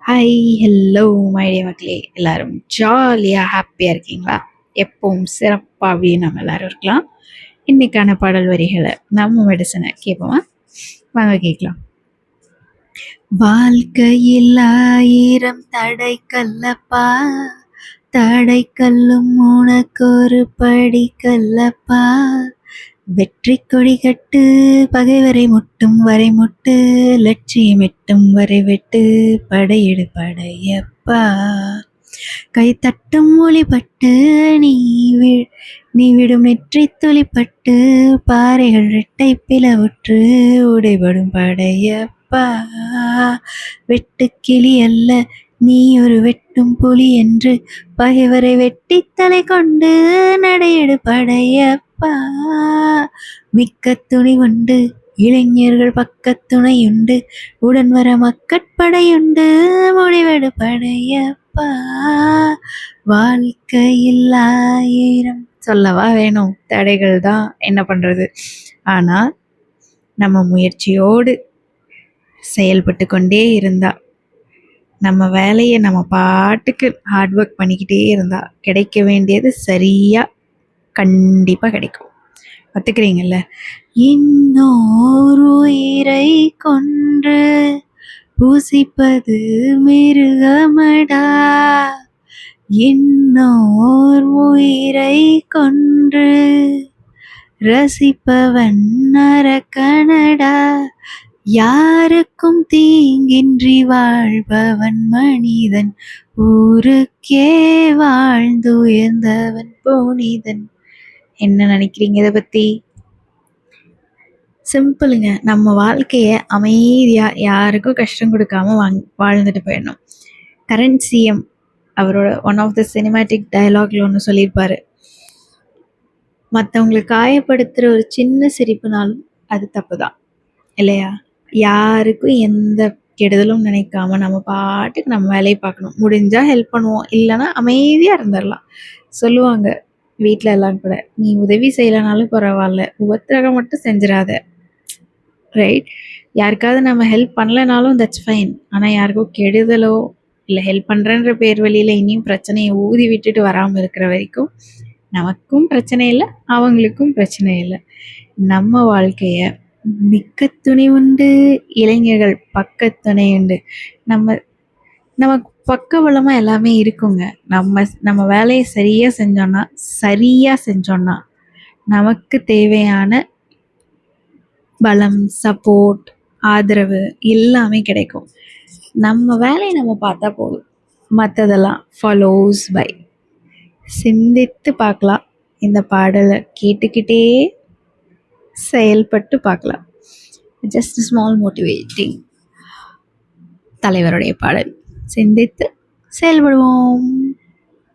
Hi, hello my dear மக்களே! எல்லாரும் ஜாலியா, ஹாப்பியா இருக்கீங்களா? எப்பவும் சிறப்பாவே நம்ம எல்லாரும் இருக்கலாம். இன்னைக்கான பாடல் வரிகள நம்ம மெடிசன கேட்போமா? வாங்க கேட்கலாம். வாழ்க்கையில் 1000 தடைக்கல்லப்பா, தடைக்கல்லும் உனக்கொரு படிக்கல்லப்பா. வெற்றி கொடி கட்டு, பகைவரை முட்டும் வரை முட்டு, லட்சியம் எட்டும் வரை வெட்டு, படையெடு படையப்பா. கை தட்டும் ஒளிபட்டு நீ நீ விடும் நெற்றி துளிப்பட்டு, பாறைகள் இரட்டை பிளவுற்று உடைபடும் படையப்பா. வெட்டுக்கிளி அல்ல நீ ஒரு வெட்டும் புலி என்று, பகைவரை வெட்டி தலை கொண்டு நடையெடு படையப்பா. மிக்க துணிவுண்டு இளைஞர்கள் பக்கத்துணையுண்டு, உடன் வர மக்கட்படையுண்டு, முடிவெடு படையப்பா. வாழ்க்கையில் 1000 சொல்லவா வேணும், தடைகள் தான், என்ன பண்றது. ஆனா நம்ம முயற்சியோடு செயல்பட்டு கொண்டே இருந்தா, நம்ம வேலையை நம்ம பாட்டுக்கு ஹார்ட் ஒர்க் பண்ணிக்கிட்டே இருந்தா கிடைக்க வேண்டியது சரியா கண்டிப்பா கிடைக்கும். ஒத்துக்கிறீங்கல்ல? இன்னோர் உயிரை கொன்று பூசிப்பது மிருகமடா, இன்னோர் உயிரை கொன்று ரசிப்பவன் நரக்கனடா. யாருக்கும் தீங்கின்றி வாழ்பவன் மனிதன், ஊருக்கே வாழ்ந்து உயர்ந்தவன் புனிதன். என்ன நினைக்கிறீங்க இதை பத்தி? சிம்பிளுங்க. நம்ம வாழ்க்கைய அமைதியா யாருக்கும் கஷ்டம் கொடுக்காம வாழ்ந்துட்டு போயிடணும். கரண்ட் சிஎம் அவரோட ஒன் ஆஃப் த சினிமேட்டிக் டயலாக்ல ஒன்று சொல்லியிருப்பாரு, மற்றவங்களுக்கு காயப்படுத்துகிற ஒரு சின்ன சிரிப்புனாலும் அது தப்பு தான் இல்லையா? யாருக்கும் எந்த கெடுதலும் நினைக்காம நம்ம பாட்டுக்கு நம்ம வேலையை பார்க்கணும். முடிஞ்சால் ஹெல்ப் பண்ணுவோம், இல்லைன்னா அமைதியாக இருந்துடலாம். சொல்லுவாங்க வீட்டில் எல்லாம் கூட, நீ உதவி செய்யலைனாலும் பரவாயில்ல, உபத்திரகம் மட்டும் செஞ்சிடாத. ரைட்? யாருக்காவது நம்ம ஹெல்ப் பண்ணலைனாலும் தட்ஸ் ஃபைன். ஆனால் யாருக்கும் கெடுதலோ இல்லை ஹெல்ப் பண்ணுறன்ற பேர் வழியில் இனியும் பிரச்சனையை ஊதி விட்டுட்டு வராமல் இருக்கிற வரைக்கும் நமக்கும் பிரச்சனை இல்லை, அவங்களுக்கும் பிரச்சனை இல்லை. நம்ம வாழ்க்கையை மிக்க துணை உண்டு, இளைஞர்கள் பக்கத்துணை உண்டு. நமக்கு பக்கபலமாக எல்லாமே இருக்குங்க. நம்ம வேலையை சரியாக செஞ்சோன்னா நமக்கு தேவையான பலம், சப்போர்ட், ஆதரவு எல்லாமே கிடைக்கும். நம்ம வேலையை நம்ம பார்த்தா போதும், மற்றதெல்லாம் ஃபாலோஸ் பை. சிந்தித்து பார்க்கலாம். இந்த பாடலை கேட்டுக்கிட்டே செயல்பட்டு பார்க்கலாம். ஜஸ்ட் ஸ்மால் மோட்டிவேட்டிங் தலைவருடைய பாடல். சிந்தித்து செயல்படுவோம்.